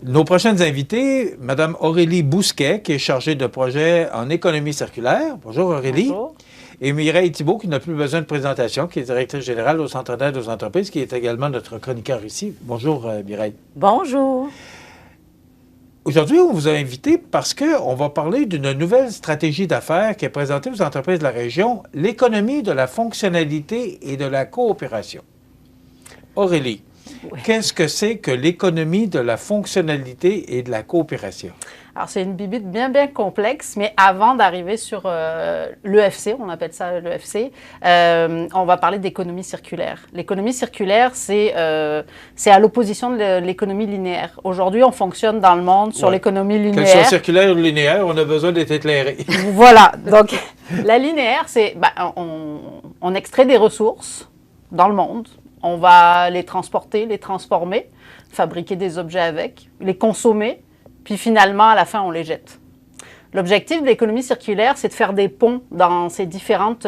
Nos prochaines invitées, Mme Aurélie Bousquet, qui est chargée de projet en économie circulaire. Bonjour Aurélie. Bonjour. Et Mireille Thibault, qui n'a plus besoin de présentation, qui est directrice générale au Centre d'aide aux entreprises, qui est également notre chroniqueur ici. Bonjour Mireille. Bonjour. Aujourd'hui, on vous a invité parce qu'on va parler d'une nouvelle stratégie d'affaires qui est présentée aux entreprises de la région, l'économie de la fonctionnalité et de la coopération. Aurélie, oui. Qu'est-ce que c'est que l'économie de la fonctionnalité et de la coopération? Alors, c'est une bibite bien complexe, mais avant d'arriver sur l'EFC, on appelle ça l'EFC, on va parler d'économie circulaire. L'économie circulaire, c'est à l'opposition de l'économie linéaire. Aujourd'hui, on fonctionne dans le monde sur l'économie linéaire. Qu'elle soit circulaire ou linéaire, on a besoin d'être éclairé. Voilà. Donc, la linéaire, c'est on extrait des ressources dans le monde, on va les transporter, les transformer, fabriquer des objets avec, les consommer, puis finalement, à la fin, on les jette. L'objectif de l'économie circulaire, c'est de faire des ponts dans ces différentes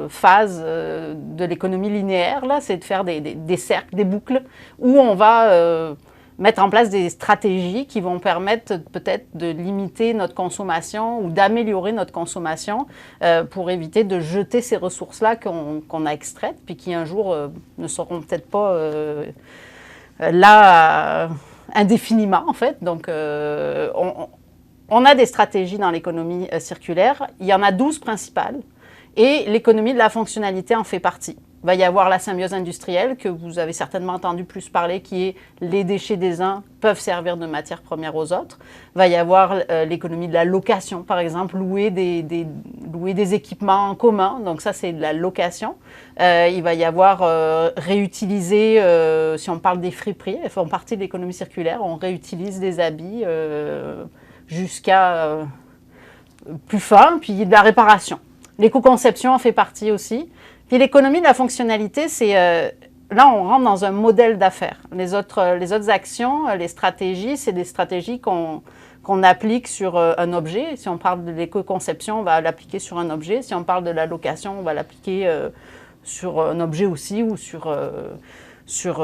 phases de l'économie linéaire. C'est de faire des cercles, des boucles, où on va mettre en place des stratégies qui vont permettre peut-être de limiter notre consommation ou d'améliorer notre consommation pour éviter de jeter ces ressources-là qu'on a extraites, puis qui un jour ne seront peut-être pas là indéfiniment, en fait. Donc, on a des stratégies dans l'économie circulaire. Il y en a 12 principales et l'économie de la fonctionnalité en fait partie. Il va y avoir la symbiose industrielle, que vous avez certainement entendu plus parler, qui est les déchets des uns peuvent servir de matière première aux autres. Il va y avoir l'économie de la location, par exemple, louer des équipements en commun. Donc ça, c'est de la location. Il va y avoir réutiliser, si on parle des friperies, elles font partie de l'économie circulaire. On réutilise des habits jusqu'à plus fin, puis de la réparation. L'éco-conception en fait partie aussi. Puis l'économie de la fonctionnalité, c'est là, on rentre dans un modèle d'affaires. Les autres actions, les stratégies, c'est des stratégies qu'on applique sur un objet. Si on parle de l'éco-conception, on va l'appliquer sur un objet. Si on parle de la location, on va l'appliquer sur un objet aussi ou sur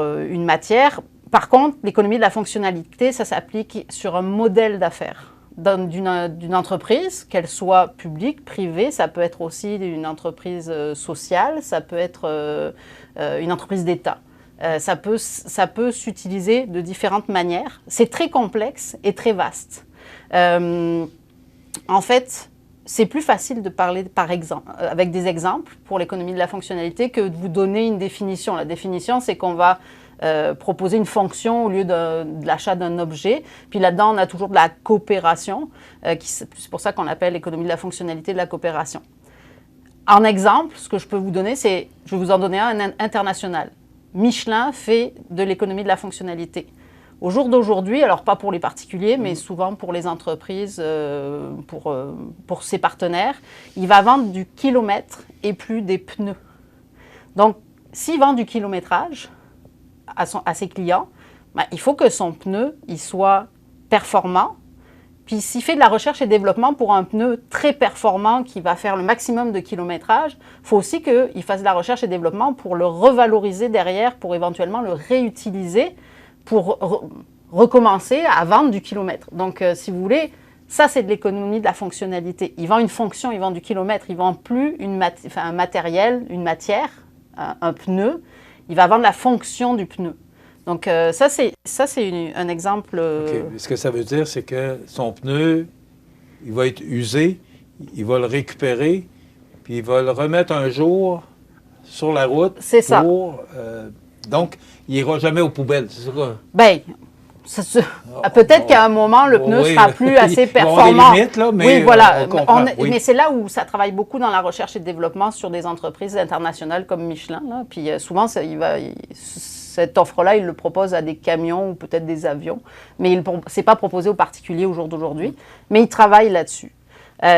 une matière. Par contre, l'économie de la fonctionnalité, ça s'applique sur un modèle d'affaires d'une entreprise, qu'elle soit publique, privée, ça peut être aussi une entreprise sociale, ça peut être une entreprise d'État. Ça peut s'utiliser de différentes manières. C'est très complexe et très vaste. En fait, c'est plus facile de parler avec des exemples pour l'économie de la fonctionnalité que de vous donner une définition. La définition, c'est qu'on va proposer une fonction au lieu de l'achat d'un objet. Puis là-dedans, on a toujours de la coopération. C'est pour ça qu'on appelle l'économie de la fonctionnalité de la coopération. En exemple, ce que je peux vous donner, c'est, je vais vous en donner un international. Michelin fait de l'économie de la fonctionnalité. Au jour d'aujourd'hui, alors pas pour les particuliers, mais souvent pour les entreprises, pour ses partenaires, il va vendre du kilomètre et plus des pneus. Donc, s'il vend du kilométrage à ses clients, il faut que son pneu il soit performant. Puis s'il fait de la recherche et développement pour un pneu très performant qui va faire le maximum de kilométrage, il faut aussi qu'il fasse de la recherche et développement pour le revaloriser derrière, pour éventuellement le réutiliser, pour recommencer à vendre du kilomètre. Donc, si vous voulez, ça, c'est de l'économie de la fonctionnalité. Il vend une fonction, il vend du kilomètre, il ne vend plus un matériel, une matière, un pneu. Il va vendre la fonction du pneu. Donc, ça, c'est un exemple. OK. Ce que ça veut dire, c'est que son pneu, il va être usé, il va le récupérer, puis il va le remettre un jour sur la route. C'est ça. Donc, il n'ira jamais aux poubelles, c'est ça? Bien, peut-être qu'à un moment, le pneu ne sera plus assez performant. Il y a des limites, là, mais oui, voilà. on comprend. Mais c'est là où ça travaille beaucoup dans la recherche et le développement sur des entreprises internationales comme Michelin. Là. Puis souvent, cette offre-là, il le propose à des camions ou peut-être des avions. Mais ce n'est pas proposé aux particuliers au jour d'aujourd'hui. Mais il travaille là-dessus.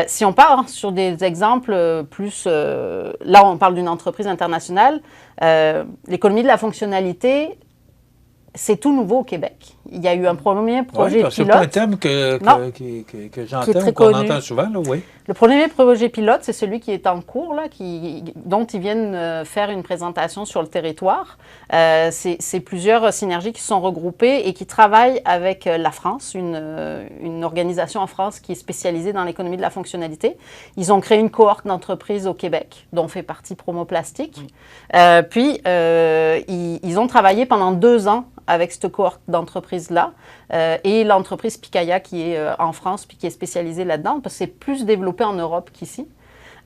Si on part sur des exemples plus... là, on parle d'une entreprise internationale. L'économie de la fonctionnalité... C'est tout nouveau au Québec. Il y a eu un premier projet pilote. C'est pas un thème que j'entends, qu'on entend souvent, là, oui. Le premier projet pilote, c'est celui qui est en cours, là, dont ils viennent faire une présentation sur le territoire. C'est plusieurs synergies qui sont regroupées et qui travaillent avec la France, une organisation en France qui est spécialisée dans l'économie de la fonctionnalité. Ils ont créé une cohorte d'entreprises au Québec, dont fait partie Promoplastique. Puis, ils ont travaillé pendant 2 ans avec cette cohorte d'entreprises-là et l'entreprise Picaya qui est en France puis qui est spécialisée là-dedans, parce que c'est plus développé en Europe qu'ici.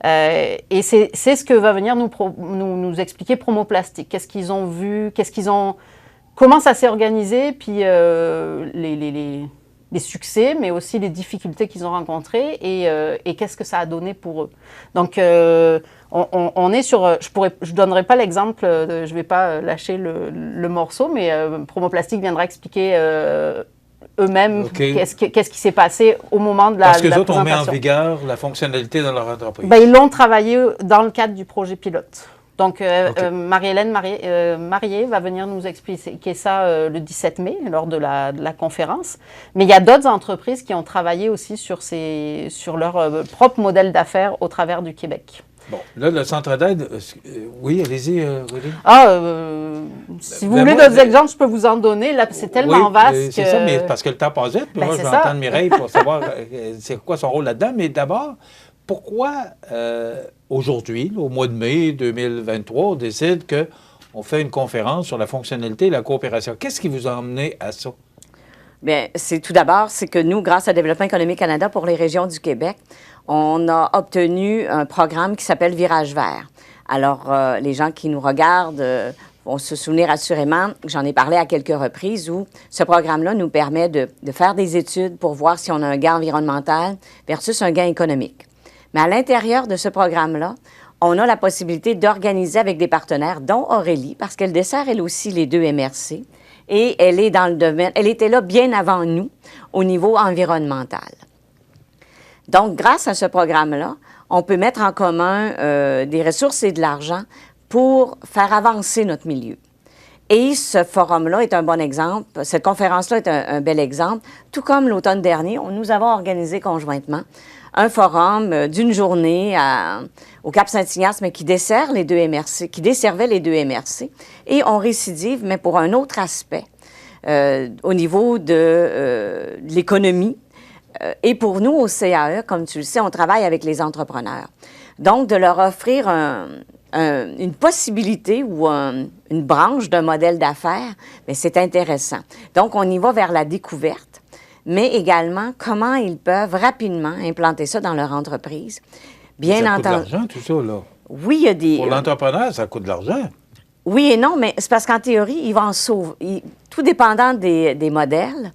Et c'est ce que va venir nous expliquer Promoplastique. Qu'est-ce qu'ils ont vu, comment ça s'est organisé, puis les succès, mais aussi les difficultés qu'ils ont rencontrées et qu'est-ce que ça a donné pour eux. Donc, on est sur... Je donnerai pas l'exemple, je ne vais pas lâcher le morceau, mais Promoplastique viendra expliquer eux-mêmes qu'est-ce qui s'est passé au moment de la présentation. Parce que les autres ont mis en vigueur la fonctionnalité dans leur entreprise. Ben, ils l'ont travaillé dans le cadre du projet pilote. Donc, Marie-Hélène Marié va venir nous expliquer ça le 17 mai, lors de la conférence. Mais il y a d'autres entreprises qui ont travaillé aussi sur leur propre modèle d'affaires au travers du Québec. Bon, là, le centre d'aide, oui, allez-y, Rudy. Si vous voulez d'autres exemples, je peux vous en donner. Là, c'est tellement vaste. C'est ça, mais parce que le temps passe vite. Puis moi, je vais entendre Mireille pour savoir c'est quoi son rôle là-dedans. Mais d'abord, pourquoi aujourd'hui, au mois de mai 2023, on décide qu'on fait une conférence sur la fonctionnalité et la coopération? Qu'est-ce qui vous a emmené à ça? Bien, tout d'abord, c'est que nous, grâce à Développement économique Canada pour les régions du Québec, on a obtenu un programme qui s'appelle Virage vert. Alors, les gens qui nous regardent vont se souvenir assurément que j'en ai parlé à quelques reprises où ce programme-là nous permet de faire des études pour voir si on a un gain environnemental versus un gain économique. Mais à l'intérieur de ce programme-là, on a la possibilité d'organiser avec des partenaires, dont Aurélie, parce qu'elle dessert elle aussi les 2 MRC, et elle est dans le domaine, elle était là bien avant nous au niveau environnemental. Donc, grâce à ce programme-là, on peut mettre en commun des ressources et de l'argent pour faire avancer notre milieu. Et ce forum-là est un bon exemple, cette conférence-là est un bel exemple, tout comme l'automne dernier, nous avons organisé conjointement un forum d'une journée au Cap-Saint-Ignace, mais qui dessert les 2 MRC, qui desservait les 2 MRC, et on récidive, mais pour un autre aspect, au niveau de l'économie. Et pour nous, au CAE, comme tu le sais, on travaille avec les entrepreneurs. Donc, de leur offrir une possibilité ou une branche d'un modèle d'affaires, mais c'est intéressant. Donc, on y va vers la découverte, mais également comment ils peuvent rapidement implanter ça dans leur entreprise. Bien ça entendu. coûte de l'argent, tout ça, là. Oui, il y a des... Pour l'entrepreneur, ça coûte de l'argent. Oui et non, mais c'est parce qu'en théorie, il va en sauver. Tout dépendant des modèles,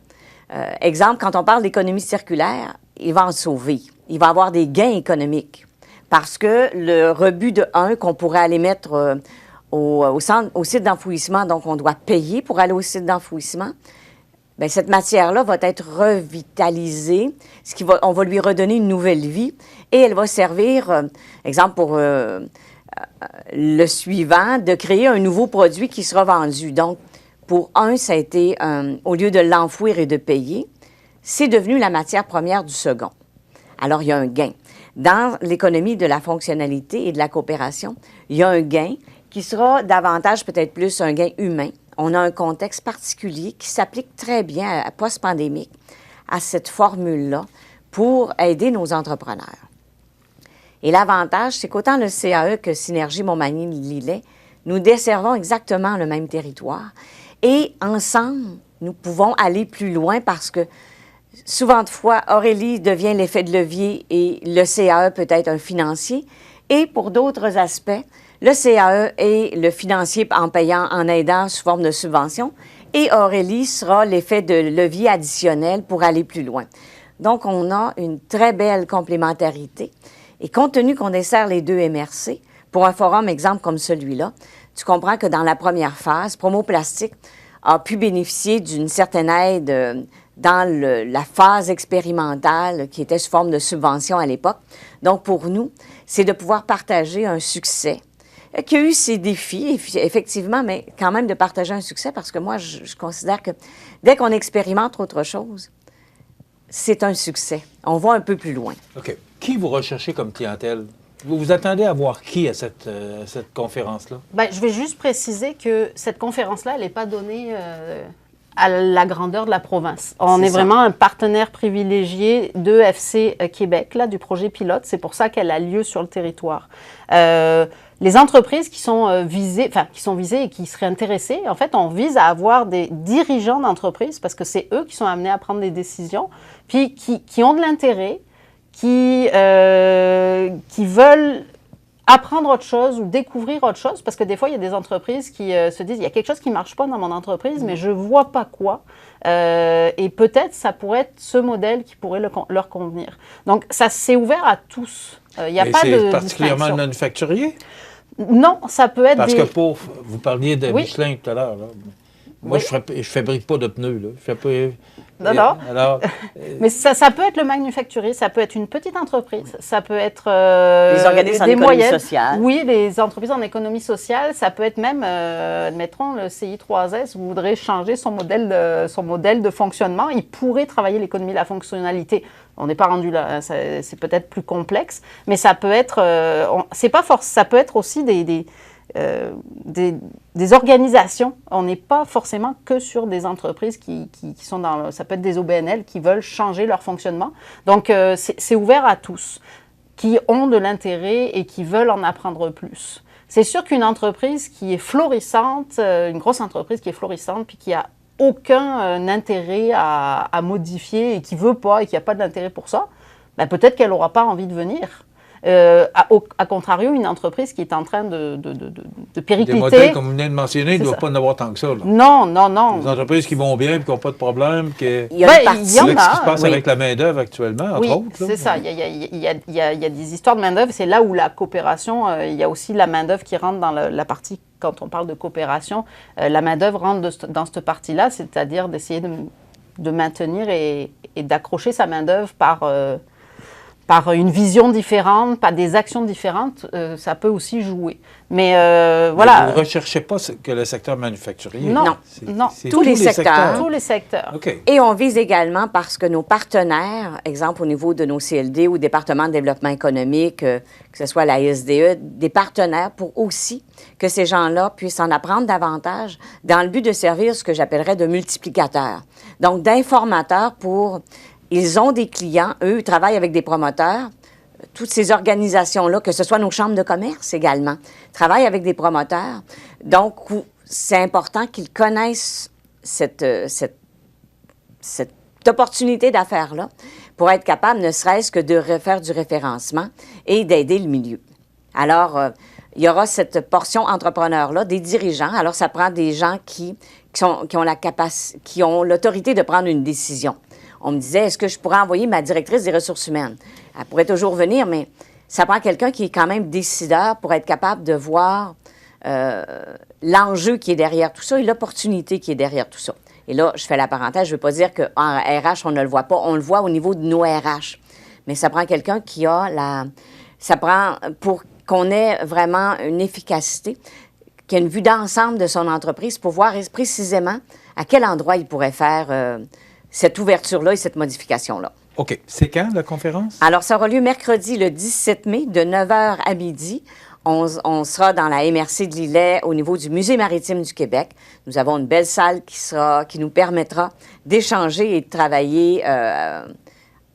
exemple, quand on parle d'économie circulaire, il va en sauver. Il va avoir des gains économiques. Parce que le rebut de 1 qu'on pourrait aller mettre au site d'enfouissement, donc on doit payer pour aller au site d'enfouissement, bien, cette matière-là va être revitalisée, on va lui redonner une nouvelle vie et elle va servir, exemple, pour le suivant, de créer un nouveau produit qui sera vendu. Donc, pour ça a été, au lieu de l'enfouir et de payer, c'est devenu la matière première du second. Alors, il y a un gain. Dans l'économie de la fonctionnalité et de la coopération, il y a un gain qui sera davantage, peut-être plus, un gain humain. On a un contexte particulier qui s'applique très bien à post-pandémique, à cette formule-là, pour aider nos entrepreneurs. Et l'avantage, c'est qu'autant le CAE que Synergie Montmagny-Lillet, nous desservons exactement le même territoire. Et ensemble, nous pouvons aller plus loin parce que souvent de fois, Aurélie devient l'effet de levier et le CAE peut être un financier. Et pour d'autres aspects, le CAE est le financier en aidant sous forme de subvention. Et Aurélie sera l'effet de levier additionnel pour aller plus loin. Donc, on a une très belle complémentarité. Et compte tenu qu'on dessert les 2 MRC, pour un forum, exemple comme celui-là, tu comprends que dans la première phase, Promoplastique a pu bénéficier d'une certaine aide dans la phase expérimentale qui était sous forme de subvention à l'époque. Donc, pour nous, c'est de pouvoir partager un succès qui a eu ses défis, effectivement, mais quand même de partager un succès parce que moi, je considère que dès qu'on expérimente autre chose, c'est un succès. On va un peu plus loin. OK. Qui vous recherchez comme clientèle? Vous vous attendez à voir qui à cette conférence-là? Ben, je vais juste préciser que cette conférence-là, elle n'est pas donnée à la grandeur de la province. On est vraiment un partenaire privilégié de FC Québec, là, du projet pilote. C'est pour ça qu'elle a lieu sur le territoire. Les entreprises qui sont visées et qui seraient intéressées, en fait, on vise à avoir des dirigeants d'entreprise parce que c'est eux qui sont amenés à prendre des décisions, puis qui ont de l'intérêt, qui veulent apprendre autre chose ou découvrir autre chose, parce que des fois, il y a des entreprises qui se disent, il y a quelque chose qui ne marche pas dans mon entreprise, mais je ne vois pas quoi. Et peut-être, ça pourrait être ce modèle qui pourrait leur convenir. Donc, ça s'est ouvert à tous. Il n'y a pas de c'est particulièrement le manufacturier? Non, ça peut être Parce que vous parliez de Oui. Michelin tout à l'heure. Là. Moi, Oui. je ne fabrique pas de pneus. Là. Je fais pas... Non. Alors, Mais ça peut être le manufacturier, ça peut être une petite entreprise, ça peut être Les organismes en des économie moyennes. sociale. Oui, les entreprises en économie sociale, ça peut être même, admettons, le CI3S voudrait changer son modèle de fonctionnement. Il pourrait travailler l'économie de la fonctionnalité. On n'est pas rendu là, hein, c'est peut-être plus complexe, mais ça peut être, ça peut être aussi des organisations. On n'est pas forcément que sur des entreprises qui sont dans... Ça peut être des OBNL qui veulent changer leur fonctionnement. Donc, c'est ouvert à tous qui ont de l'intérêt et qui veulent en apprendre plus. C'est sûr qu'une entreprise qui est florissante, une grosse entreprise qui est florissante puis qui a aucun intérêt à modifier et qui ne veut pas et qui n'a pas d'intérêt pour ça, ben peut-être qu'elle n'aura pas envie de venir. À contrario, une entreprise qui est en train de péricliter... des modèles, comme vous venez de mentionner, il ne doit pas en avoir tant que ça. Là. Non. Des entreprises qui vont bien et qui n'ont pas de problème. Il y a une partie. il y en Avec ce qui a, se passe oui. avec la main-d'œuvre actuellement, entre autres. là. C'est ça. Il y a des histoires de main-d'œuvre. C'est là où la coopération, il y a aussi la main-d'œuvre qui rentre dans la partie, quand on parle de coopération, la main-d'œuvre rentre dans cette partie-là, c'est-à-dire d'essayer de maintenir et d'accrocher sa main-d'œuvre par une vision différente, par des actions différentes, ça peut aussi jouer. Mais voilà. Vous ne recherchez pas que le secteur manufacturier. Non. C'est Tous les secteurs. Tous les secteurs. OK. Et on vise également parce que nos partenaires, exemple au niveau de nos CLD ou département de développement économique, que ce soit la SDE, des partenaires pour aussi que ces gens-là puissent en apprendre davantage dans le but de servir ce que j'appellerais de multiplicateurs. Donc, d'informateurs pour... Ils ont des clients, eux, ils travaillent avec des promoteurs. Toutes ces organisations-là, que ce soit nos chambres de commerce également, travaillent avec des promoteurs. Donc, c'est important qu'ils connaissent cette opportunité d'affaires-là pour être capables, ne serait-ce que de faire du référencement et d'aider le milieu. Alors, il y aura cette portion entrepreneur-là, des dirigeants. Alors, ça prend des gens qui ont l'autorité de prendre une décision. On me disait, est-ce que je pourrais envoyer ma directrice des ressources humaines? Elle pourrait toujours venir, mais ça prend quelqu'un qui est quand même décideur pour être capable de voir l'enjeu qui est derrière tout ça et l'opportunité qui est derrière tout ça. Et là, je fais la parenthèse, je ne veux pas dire qu'en RH, on ne le voit pas. On le voit au niveau de nos RH. Mais ça prend quelqu'un qui a ça prend, pour qu'on ait vraiment une efficacité, qui a une vue d'ensemble de son entreprise pour voir précisément à quel endroit il pourrait faire... cette ouverture-là et cette modification-là. OK. C'est quand, la conférence? Alors, ça aura lieu mercredi, le 17 mai, de 9h à midi. On sera dans la MRC de Lillet, au niveau du Musée maritime du Québec. Nous avons une belle salle qui nous permettra d'échanger et de travailler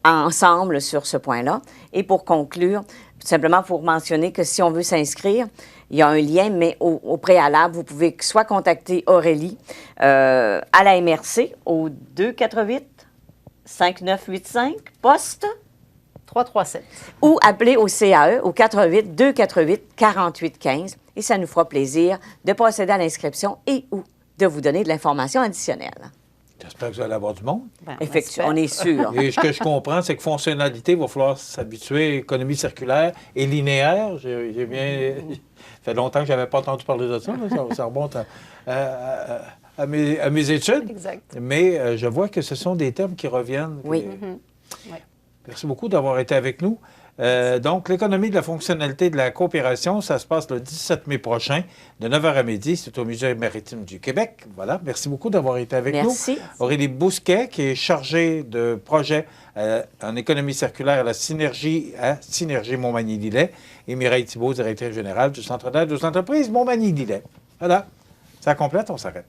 ensemble sur ce point-là. Et pour conclure, simplement pour mentionner que si on veut s'inscrire, il y a un lien, mais au préalable, vous pouvez soit contacter Aurélie à la MRC au 248-5985, poste 337. ou appeler au CAE au 48248-4815 et ça nous fera plaisir de procéder à l'inscription et ou de vous donner de l'information additionnelle. J'espère que vous allez avoir du monde. Ben, Effectivement, on est sûr. Et ce que je comprends, c'est que fonctionnalité, il va falloir s'habituer, économie circulaire et linéaire. J'ai bien... Ça fait longtemps que je n'avais pas entendu parler de ça. Là. Ça remonte à mes études. Exact. Mais je vois que ce sont des termes qui reviennent. Oui. Merci beaucoup d'avoir été avec nous. Donc, l'économie de la fonctionnalité de la coopération, ça se passe le 17 mai prochain, de 9h à midi. C'est au Musée maritime du Québec. Voilà. Merci beaucoup d'avoir été avec nous. Merci. Aurélie Bousquet, qui est chargée de projet en économie circulaire à la Synergie Montmagny-Lillet, et Mireille Thibault, directrice générale du Centre d'aide aux entreprises Montmagny-Lillet. Voilà. Ça complète, on s'arrête.